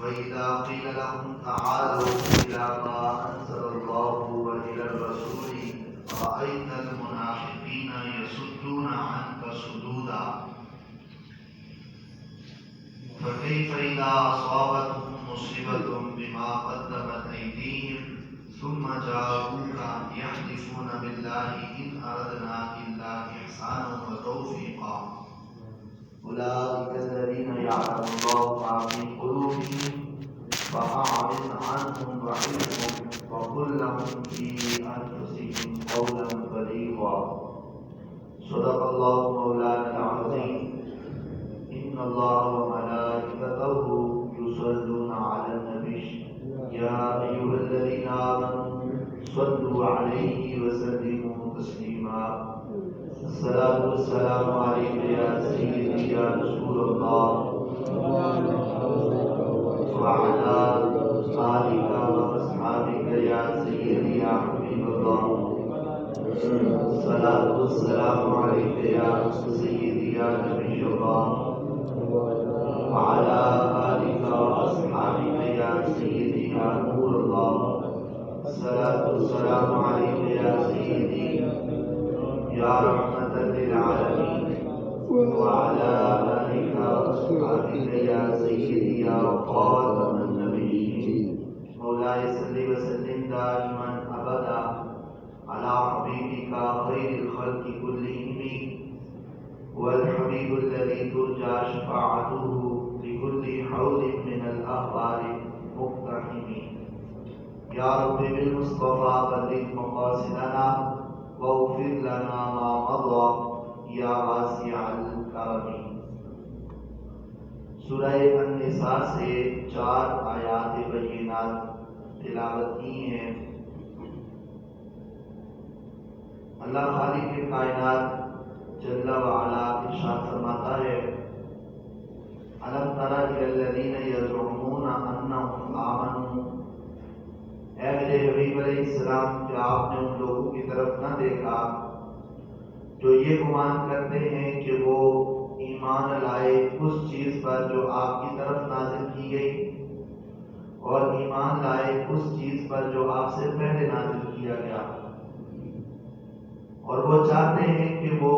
وإذا قيل لهم تعالوا إلى ما أنزل الله وإلى الرسول رأيت المنافقين يصدون عنك صدودا فكيف إذا أصابتهم مصيبة بما قدمت أيديهم ثم جاءوك يحلفون بالله إن أردنا إلا إحسانا وتوفيقا أولئك الذين يعلم الله ما في قلوبهم فأعرض عنهم وعظهم وقل لهم في أنفسهم قولا بليغا صدق الله مولانا العظيم إن الله وملائكته يصلون على النبي يا أيها الذين آمنوا صلوا عليه وسلموا تسليما الصلاة والسلام عليك يا سيدي يا رسول الله وعلى آلك وأصحابك يا سيدي يا حبيب الله الصلاة والسلام عليك يا سيدي يا نبي الله وعلى آلك وأصحابك يا سيدي يا نور الله الصلاة والسلام عليك يا سيدي يا رحمة للعالمين وعلى آلك وأصحابك يا سيدي يا خاتم النبيين مولاي صل وسلم دائما أبدا على حبيبك خير الخلق كلهم والحبيب الذي ترجى شفاعته لكل حوض من الأخبار مقتحم يا رب بالمصطفى بلغ مقاصدنا واغفر لنا ما مضى یا واسع الکرم. سورہ النساء سے 4 آیات بینات تلاوت کی ہیں. اللہ خالق کائنات جل وعلا ارشاد فرماتا ہے الم تر الی الذین یزعمون انہم آمنوا، اے میرے حبیب علیہ السلام کیا آپ نے ان لوگوں کی طرف نہ دیکھا جو یہ گمان کرتے ہیں کہ وہ ایمان لائے اس چیز پر جو آپ کی طرف نازل کی گئی اور ایمان لائے اس چیز پر جو آپ سے پہلے نازل کیا گیا، اور وہ چاہتے ہیں کہ وہ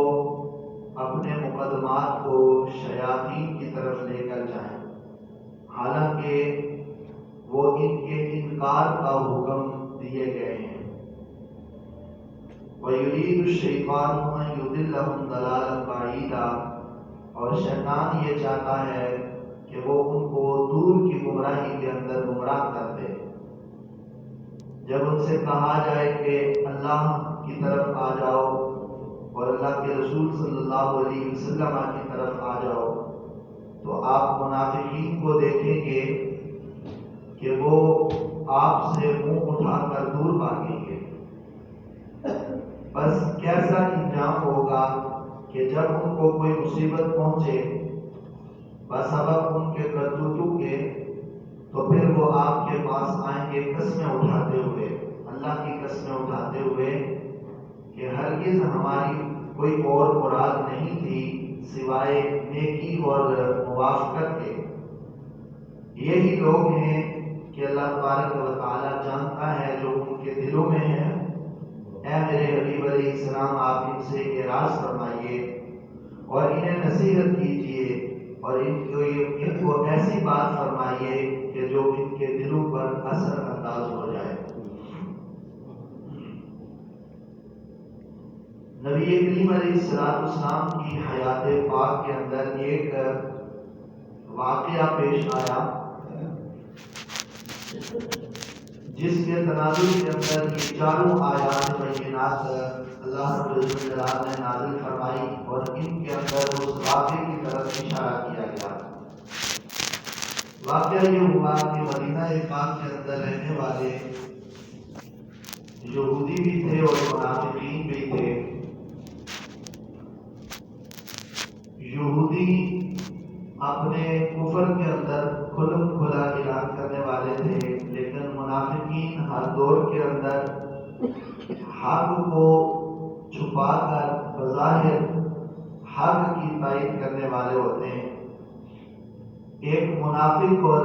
اپنے مقدمات کو شیاطین کی طرف لے کر جائیں، حالانکہ وہ ان کے انکار کا حکم دیے گئے ہیں. وَيُرِيدُ الشَّيْطَانُ أَن يُضِلَّهُمْ ضَلَالًا بَعِيدًا، اور شیطان یہ چاہتا ہے کہ وہ ان کو دور کی گمراہی کے اندر گمراہ کر دے. جب ان سے کہا جائے کہ اللہ کی طرف آ جاؤ اور اللہ کے رسول صلی اللہ علیہ وسلم کی طرف آ جاؤ، تو آپ منافقین کو دیکھیں گے کہ وہ آپ سے منہ اٹھا کر دور بھاگیں گے. بس کیسا انجام ہوگا کہ جب ان کو کوئی مصیبت پہنچے بسبب ان کے کرتوتوں کے، تو پھر وہ آپ کے پاس آئیں گے قسمیں اٹھاتے ہوئے، اللہ کی قسمیں اٹھاتے ہوئے کہ ہرگز ہماری کوئی اور مراد نہیں تھی سوائے نیکی اور موافقت کے. یہی لوگ ہیں کہ اللہ تبارک و تعالی جانتا ہے جو ان کے دلوں میں ہے. اے میرے حبیب علیہ السلام آپ ان سے اعراض فرمائیے اور انہیں نصیحت کیجیے اور ان کو ایسی بات فرمائیے کہ جو ان کے دلوں پر اثر انداز ہو جائے. نبی کریم علیہ السلام کی حیات پاک کے اندر ایک واقعہ پیش آیا جس کے تناظر کے اندر یہ 4 آیات بینات اللہ رب العزت نے نازل فرمائی اور ان کے اندر اس واقعے کی طرف اشارہ کیا گیا. واقعہ یہ ہوا کہ مدینہ پاک کے اندر رہنے والے یہودی بھی تھے اور منافقین بھی تھے. یہودی اپنے کفر کے اندر کھلم کھلا اعلان کرنے والے تھے، لیکن منافقین ہر دور کے اندر حق کو چھپا کر بظاہر حق کی تائید کرنے والے ہوتے ہیں. ایک منافق اور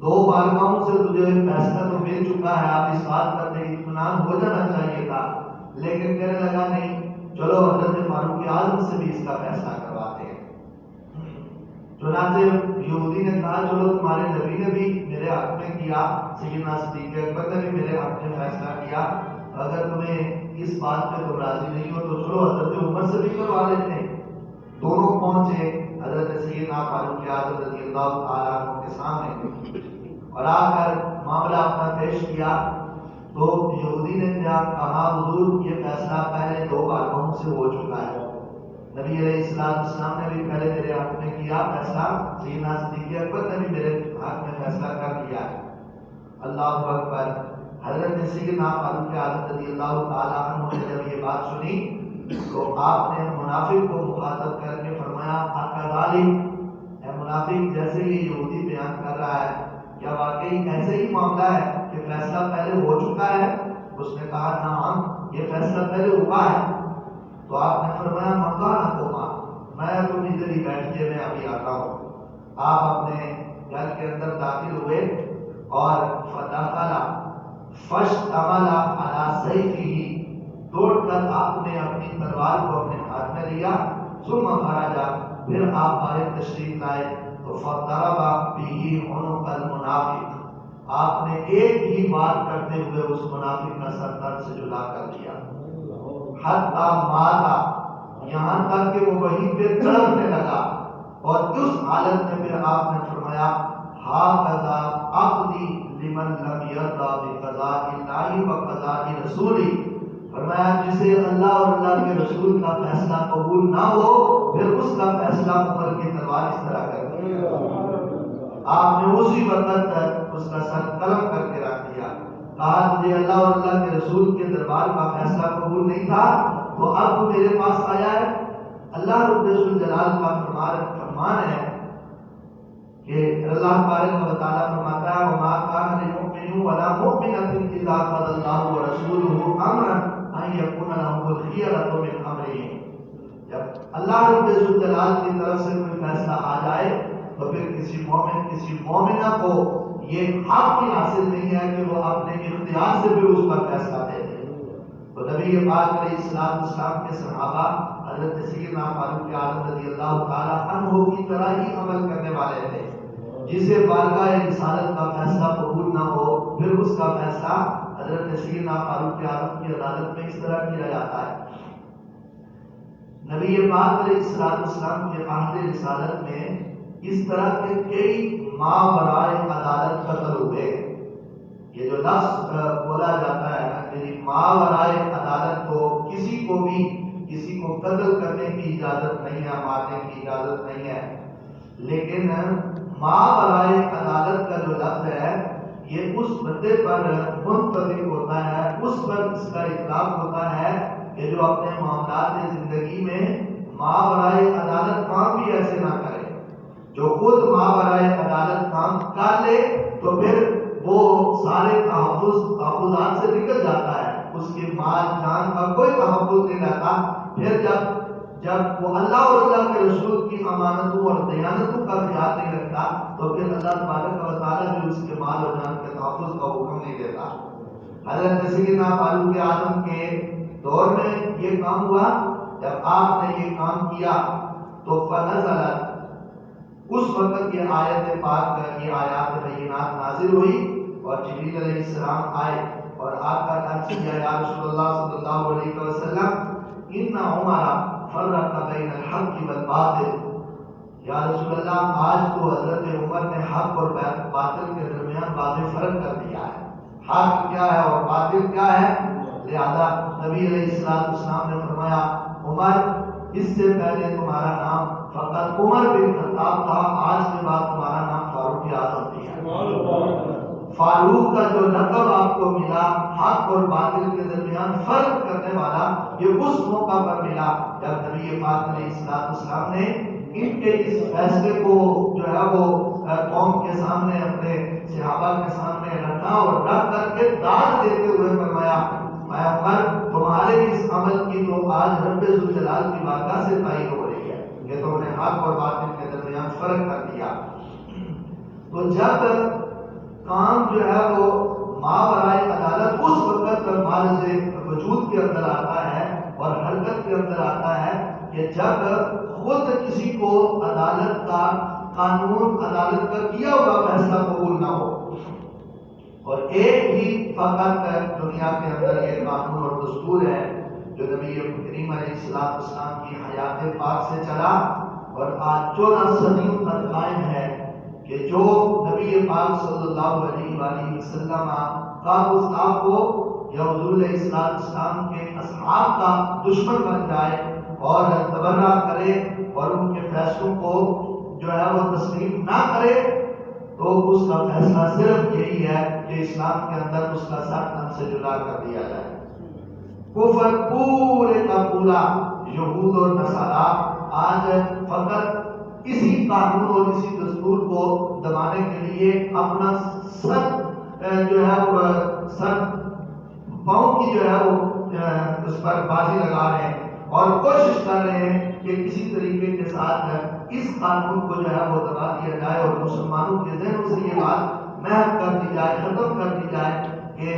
دو بارگاہوں سے تجھے فیصلہ تو مل چکا ہے، آپ اس بات پر اطمینان ہو جانا چاہیے تھا، لیکن کہنے لگا نہیں، چلو حضرت فاروق اعظم سے بھی اس کا فیصلہ کرواتے ہیں۔ چنانچہ یہودی نے کہا چلو تمہارے نبی نے بھی میرے حق میں کیا، سیدنا صدیق اکبر نے بھی میرے حق میں فیصلہ کیا، اگر تمہیں اس بات پہ تم راضی نہیں ہو تو چلو حضرت عمر سے بھی کروا لیتے ہیں۔ دونوں پہنچے حضرت سیدنا فاروق اعظم رضی اللہ تعالیٰ عنہ کے سامنے اور آ کر معاملہ اپنا پیش کیا تو یہودی نے کیا کہا، حضور یہ فیصلہ پہلے دو بارگاہوں سے ہو چکا ہے، نبی علیہ السلام نے بھی پہلے میرے حق میں کیا فیصلہ، سیدنا صدیق اکبر نے بھی میرے حق میں فیصلہ کر دیا ہے۔ اللہ اکبر۔ حضرت سیدنا فاروق اعظم رضی اللہ تعالیٰ عنہ نے جب یہ بات سنی تو آپ نے منافق کو مخاطب کر کے فرمایا، اے منافق، جیسے یہ یہودی بیان کر رہا ہے کیا واقعی ایسے ہی معاملہ ہے کہ فیصلہ پہلے ہو چکا ہے؟ اس نے کہا ہاں یہ فیصلہ پہلے ہوا ہے۔ تو آپ نے فرمایا مکان ہوگا، میں تم ادھر ہی بیٹھیے، میں ابھی آتا ہوں۔ آپ اپنے گھر کے اندر داخل ہوئے اور فدخل فاشتمل علی سیفہ، دوڑ کر آپ نے اپنی تلوار کو اپنے ہاتھ میں لیا، ثم خرج، پھر آپ باہر تشریف لائے تو فضرب به عنق المنافق، آپ نے ایک ہی بات کرتے ہوئے اس منافق کا سر تن سے جدا کر دیا، حتی مات، یہاں تک کہ وہ وہیں پہ تڑپنے لگا، اور اس حالت میں پھر آپ نے فرمایا ھذا عقدی لمن لم یرضى بقضاء اللہ وقضاء رسولہ، فرمایا جسے اللہ اور اللہ کے رسول کا فیصلہ قبول نہ ہو پھر اس کا فیصلہ عمر کی تلوار اس طرح کر دی۔ آپ نے اسی وقت اس کا سر قلم کر کے رکھ دیا، کہا تجھے اللہ اور اللہ کے رسول کے دربار کا فیصلہ قبول نہیں تھا تو اب تو میرے پاس آیا ہے۔ اللہ رب الجلال کا فرمان ہے کہ اللہ تبارک و تعالیٰ فرماتا ہے وما كان للمؤمن ولا مؤمنة اذا قضى الله ورسوله امرا ان يكون لهم الخيرة من امرهم، جب اللہ رب الجلال کی طرف سے کوئی فیصلہ آ جائے تو پھر کسی مومن کسی مومنہ کو یہ حق بھی حاصل نہیں ہے کہ وہ اپنے اختیار سے بھی اس پر فیصلہ دے دے۔ تو نبی پاک علیہ السلام کے صحابہ حضرت سیدنا فاروق اعظم رضی اللہ تعالیٰ عنہ کی طرح ہی عمل کرنے والے تھے، جسے بارگاہ رسالت کا فیصلہ قبول نہ ہو پھر اس کا فیصلہ حضرت سیدنا فاروق اعظم کی عدالت میں اس طرح کیا جاتا ہے۔ نبی پاک علیہ السلام کے عہد رسالت میں اس طرح کے کئی ماورائے عدالت قتل ہوئے۔ یہ جو لفظ بولا جاتا ہے کہ ماورائے عدالت، کو کسی کو بھی کسی کو قتل کرنے کی اجازت نہیں ہے، مارنے کی اجازت نہیں ہے، لیکن ماورائے عدالت کا جو لفظ ہے یہ اس بندے پر منطبق ہوتا ہے، اس پر اس کا اطلاق ہوتا ہے کہ جو اپنے معاملات زندگی میں ماورائے عدالت کام بھی ایسے نہ کرے، جو خود ماورائے عدالت کام کر لے تو پھر وہ سارے تحفظات سے نکل جاتا ہے، اس کے مال جان کا کوئی تحفظ نہیں رہتا۔ پھر جب وہ اللہ اور اللہ کے رسول کی امانتوں اور دیانتوں کا خیال نہیں رکھتا تو پھر اللہ تبارک و تعالیٰ بھی اس کے مال اور جان کے تحفظ کا حکم نہیں دیتا۔ حضرت سیدنا فاروق اعظم کے دور میں یہ کام ہوا، جب آپ نے یہ کام کیا تو فنزلت، اس وقت یہ آیت پاک یہ آیات بینات نازل ہوئی اور جبریل علیہ السلام آئے اور آپ کا عرض کیا یا رسول اللہ صلی اللہ علیہ وسلم ان عمر فرق بین الحق والباطل، یا رسول اللہ آج تو حضرت عمر نے حق اور باطل کے درمیان واضح فرق کر دیا ہے، حق کیا ہے اور باطل کیا ہے۔ لہذا نبی علیہ السلام نے فرمایا عمر اس سے پہلے تمہارا نام فقط عمر بن خطاب تھا، آج کے بعد تمہارا نام فاروق اعظم بھی ہے۔ فاروق کا جو لقب آپ کو ملا حق اور باطل کے درمیان فرق کرنے والا، یہ اس موقع پر ملا جب نبی پاک علیہ السلام نے ان کے اس فیصلے کو جو ہے وہ قوم کے سامنے اپنے صحابہ کے سامنے رکھا اور رکھ کر کے داد دیتے ہوئے فرمایا میں عمر تمہارے اس عمل کی تو آج رب ذوالجلال کی بارگاہ سے تعین ہو رہی ہے کہ تم نے حق اور باطل کے درمیان فرق کر دیا۔ تو جب کام جو ہے وہ ماورائے عدالت اس وقت مارز وجود کے اندر آتا ہے اور حرکت کے اندر آتا ہے کہ جب خود کسی کو عدالت کا قانون، عدالت کا کیا ہوا فیصلہ قبول نہ ہو، اور ایک ہی فقط دنیا کے اندر یہ قانون اور دستور ہے جو نبی کریم علیہ السلام کی حیات پاک سے چلا اور آج 14 صدیوں تک قائم ہے، کہ جو نبی پاک صلی اللہ علیہ وآلہ وسلم کا گستاخ ہو یا حضور علیہ السلام کے اصحاب کا دشمن بن جائے اور تبرہ کرے اور ان کے فیصلوں کو جو ہے وہ تسلیم نہ کرے، تو اس کا فیصلہ صرف یہی ہے کہ اسلام کے اندر اس کا سر تن سے جدا کر دیا جائے۔ کفر پورے کا پورا یہود اور نصارا آج فقط اسی قانون اور اسی دستور کو دبانے کے لیے اپنا سر جو ہے وہ سر پاؤں کی جو ہے وہ اس پر بازی لگا رہے ہیں اور کوشش کر رہے ہیں کہ کسی طریقے کے ساتھ اس قانون کو جو ہے وہ دبا دیا جائے اور مسلمانوں کے ذہنوں سے یہ بات محو کر دی جائے، ختم کر دی جائے کہ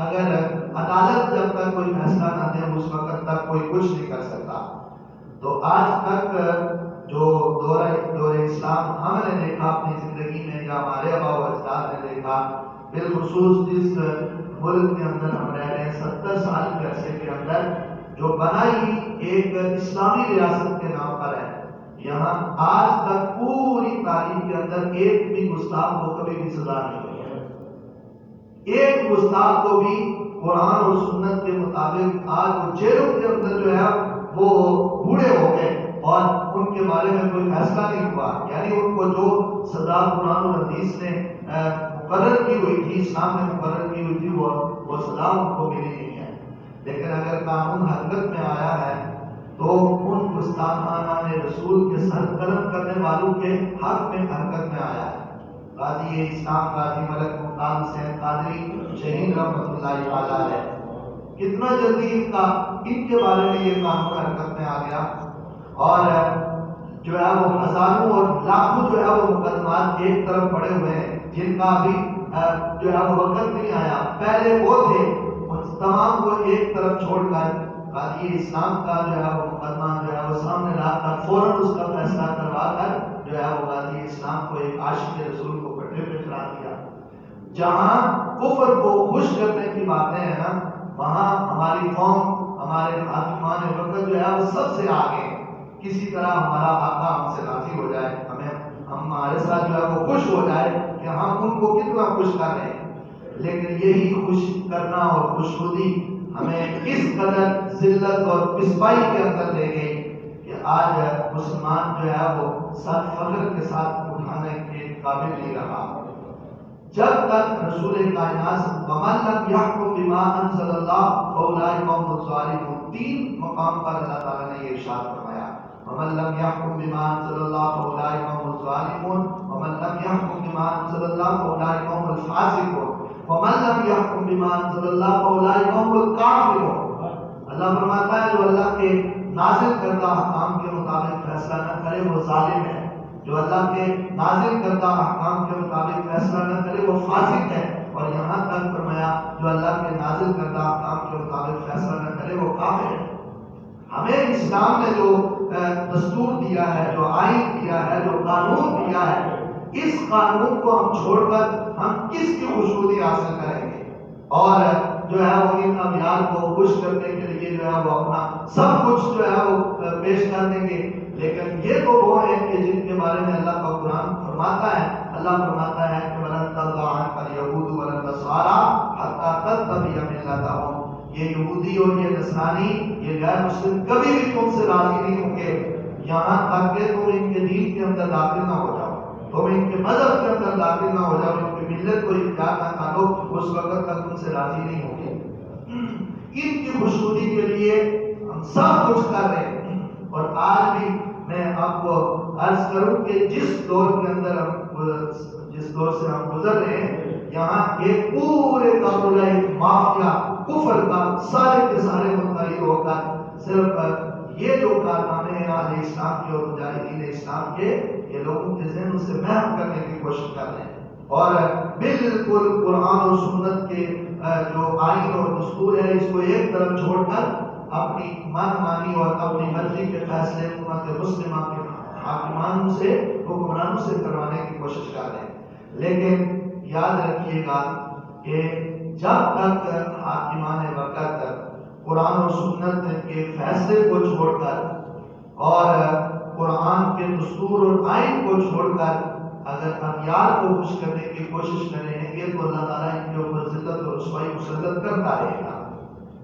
اگر عدالت جب تک کوئی فیصلہ نہ دے اس وقت تک کوئی کچھ نہیں کر سکتا۔ تو آج تک جو دور اسلام ہم نے دیکھا اپنی زندگی میں یا ہمارے آبا و اجداد نے دیکھا، بالخصوص جس ملک کے اندر ہم رہ رہے ہیں 70 سال کے عرصے کے اندر، جو بنائی ایک اسلامی ریاست کے نام پر ہے، یہاں آج تک پوری تاریخ کے اندر ایک بھی گستاخ کو کبھی بھی سزا نہیں ہوئی ہے۔ ایک گستاخ کو بھی قرآن اور سنت کے مطابق آج وہ جیلوں کے اندر جو ہے وہ بوڑھے ہو گئے اور ان کے بارے میں کوئی فیصلہ نہیں ہوا، یعنی ان کو جو سزا قرآن اور حدیث نے مقرر کی ہوئی تھی، اسلام نے مقرر کی ہوئی تھی، وہ سزا ان کو ملی نہیں ہے۔ لیکن اگر قانون حرکت میں آیا ہے تو ان گستاخانہ رسول کے سر قلم کرنے والوں کے حق میں حرکت میں آیا ہے۔ غازی اسلام غازی ملک ممتاز حسین قادری شہید رحمۃ اللہ تعالی ہے، کتنا جلدی ان کے بارے میں یہ قانون حرکت میں آ گیا، اور جو ہے وہ ہزاروں اور لاکھوں جو ہے وہ مقدمات ایک طرف پڑے ہوئے ہیں جن کا ابھی جو ہے وہ وقت نہیں آیا، پہلے وہ تھے، تمام کو ایک طرف چھوڑ کر غازی اسلام کا جو ہے وہ مقدمہ جو ہے وہ سامنے لا کر فوراً اس کا فیصلہ کروا کر جو ہے وہ غازی اسلام کو ایک عاشق رسول کو پٹھے پہ چڑھا دیا۔ جہاں کفر کو خوش کرنے کی باتیں ہیں نا، وہاں ہماری قوم، ہمارے حاکمان وقت جو ہے وہ سب سے آگے ہیں۔ کسی طرح ہمارا آقا ہم سے راضی ہو جائے، ہمارے ساتھ جو ہے وہ خوش ہو جائے کہ ہم ان کو کتنا خوش کر رہے ہیں، لیکن یہی خوش کرنا اور خوشنودی ہمیں اس قدر ذلت اور پسپائی کے اندر لے گئی کہ آج مسلمان جو ہے وہ سر فخر کے ساتھ اٹھانے کے قابل نہیں رہا۔ جب تک رسول کائنات وَمَن لَّمْ يَحْكُم بِمَا أَنزَلَ اللَّهُ فَأُولَٰئِكَ هُمُ الظَّالِمُونَ، 3 مقام پر اللہ تعالیٰ نے یہ ارشاد فرمایا، وَمَن لَّمْ يَحْكُم بِمَا أَنزَلَ اللَّهُ فَأُولَٰئِكَ هُمُ الظَّالِمُونَ وَمَن لَّمْ يَحْكُم بِمَا أَنزَلَ اللَّهُ فَأُولَٰئِكَ هُمُ الْفَاسِقُونَ وَمَن لَّمْ يَحْكُم بِمَا أَنزَلَ اللَّهُ فَأُولَٰئِكَ هُمُ الْكَافِرُونَ۔ اللہ فرماتا ہے جو اللہ کے نازل کردہ احکام کے مطابق فیصلہ نہ کرے وہ ظالم ہے، جو اللہ کے نازل کردہ احکام کے مطابق فیصلہ نہ کرے وہ فاسق ہے، اور یہاں تک فرمایا جو اللہ کے نازل کردہ احکام کے مطابق فیصلہ نہ کرے وہ کافر ہے۔ ہمیں اسلام نے جو دستور دیا ہے، جو آئین دیا ہے، جو قانون دیا ہے، اس قانون کو ہم چھوڑ کر ہم کس کی خوشنودی حاصل کریں گے، اور جو ہے وہ ان امیال کو خوش کرنے کے لیے جو ہے وہ اپنا سب کچھ جو ہے وہ پیش کر دیں گے۔ لیکن یہ تو وہ ہیں کہ جن کے بارے میں اللہ کا قرآن فرماتا ہے، اللہ فرماتا ہے کہ وَلَن تَرْضَىٰ عَنكَ الْيَهُودُ وَلَا النَّصَارَىٰ حَتَّىٰ تَتَّبِعَ مِلَّتَهُمْ، یہ یہودی اور یہ نصرانی، یہ غیر مسلم کبھی بھی تم سے راضی نہیں ہوں گے یہاں تک کہ تم ان کے دین کے اندر داخل نہ ہو جاؤ، تم ان کے مذہب کے اندر داخل نہ ہو جاؤ، ان کی ملت کو اختیار نہ کر لو، اس وقت تک تم سے راضی نہیں ہوں گے۔ ان کی خوشنودی کے لیے ہم سب کچھ کر رہے ہیں، اور آج بھی میں آپ کو عرض کروں کہ جس دور کے اندر جس دور سے ہم گزر رہے ہیں، یہاں ایک پورے کا پورا ایک مافیا کفر کا سارے کے سارے متحد ہو کر صرف یہ جو کارنامے ہیں اہل اسلام کے اور مجاہدین اسلام کے، یہ لوگوں کے ذہن سے محو کرنے کی کوشش کر رہے ہیں۔ اور بالکل قرآن اور سنت کے جو آئین اور دستور ہے اس کو ایک طرف چھوڑ کر اپنی من مانی اور اپنی مرضی کے فیصلے امت مسلمہ کے حاکمان سے حکمرانوں سے کروانے کی کوشش کر رہے ہیں. لیکن یاد رکھیے گا کہ جب تک حاکمان وقت قرآن اور سنت کے فیصلے کو چھوڑ کر اور قرآن کے دستور اور آئین کو چھوڑ کر اگر اغیار کو خوش کرنے کی کوشش کریں گے تو اللہ تعالیٰ ان کے اوپر ذلت اور رسوائی مسلط کرتا رہے گا.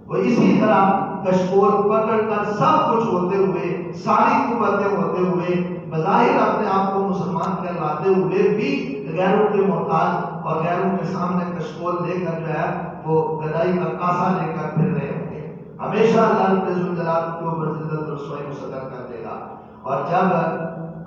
وہ اسی طرح کشکول پکڑ کر سب کچھ ہوتے ہوئے ساری قوتیں ہوتے ہوئے بظاہر اپنے آپ کو مسلمان کہلاتے ہوئے بھی غیروں کے محتاج اور غیروں کے سامنے کشکول لے کر جو ہے وہ گدائی کا کاسا لے کر پھر رہے ہوں گے. ہمیشہ اللہ رب الجلال کے اوپر ذلت اور رسوائی مسلط کر دے گا. اور جب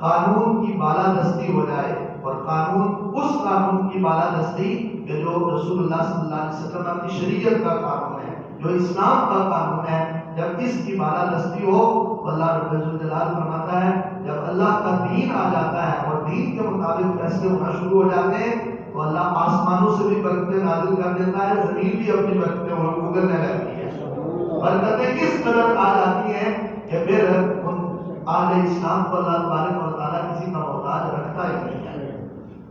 قانون کی بالادستی ہو جائے اور قانون اس قانون کی بالادستی کہ جو رسول اللہ صلی اللہ علیہ وسلم کی شریعت کا قانون ہے جو اسلام کا قانون ہے جب اس کی بالادستی ہو تو اللہ رب الجلال فرماتا ہے جب اللہ کا دین آ جاتا ہے اور دین کے مطابق فیصلے ہونا شروع ہو جاتے ہیں تو اللہ آسمانوں سے بھی برکتیں نازل کر دیتا ہے زمین بھی اپنی برکتیں اگلنے لگتی ہے. برکتیں کس قدر آ جاتی ہیں کہ پھر اہل اسلام کو اللہ تبارک و تعالیٰ کسی کا محتاج رکھتا ہی نہیں ہے.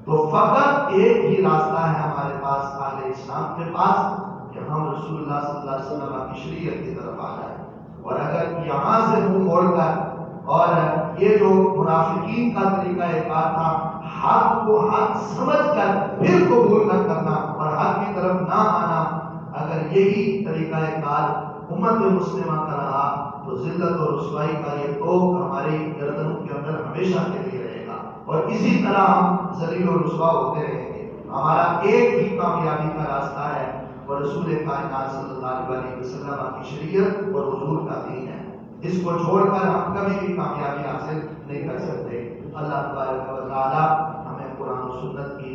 تو فقط ایک ہی راستہ ہے ہمارے پاس اہل اسلام کے پاس کہ ہم رسول اللہ صلی اللہ علیہ وسلم کی شریعت کی طرف آ جائیں. اور اگر یہاں سے منہ موڑ کر اور یہ جو منافقین کا طریقہ کار تھا حق کو حق سمجھ کر پھر قبول نہ کرنا اور حق کی طرف نہ آنا اگر یہی طریقہ کار امت مسلمہ کا رہا تو ذلت اور رسوائی کا یہ توق ہماری گردنوں کے اندر ہمیشہ کے لیے رہے گا اور اسی طرح ہم ذلیل و رسوا ہوتے رہیں گے. ہمارا ایک ہی کامیابی کا راستہ ہے اور رسول کائنات صلی اللہ علیہ وسلم کی شریعت اور حضور کا دین ہے. اس کو چھوڑ کر ہم کبھی بھی کامیابی حاصل نہیں کر سکتے. اللہ تبارک و تعالی ہمیں قرآن و سنت کی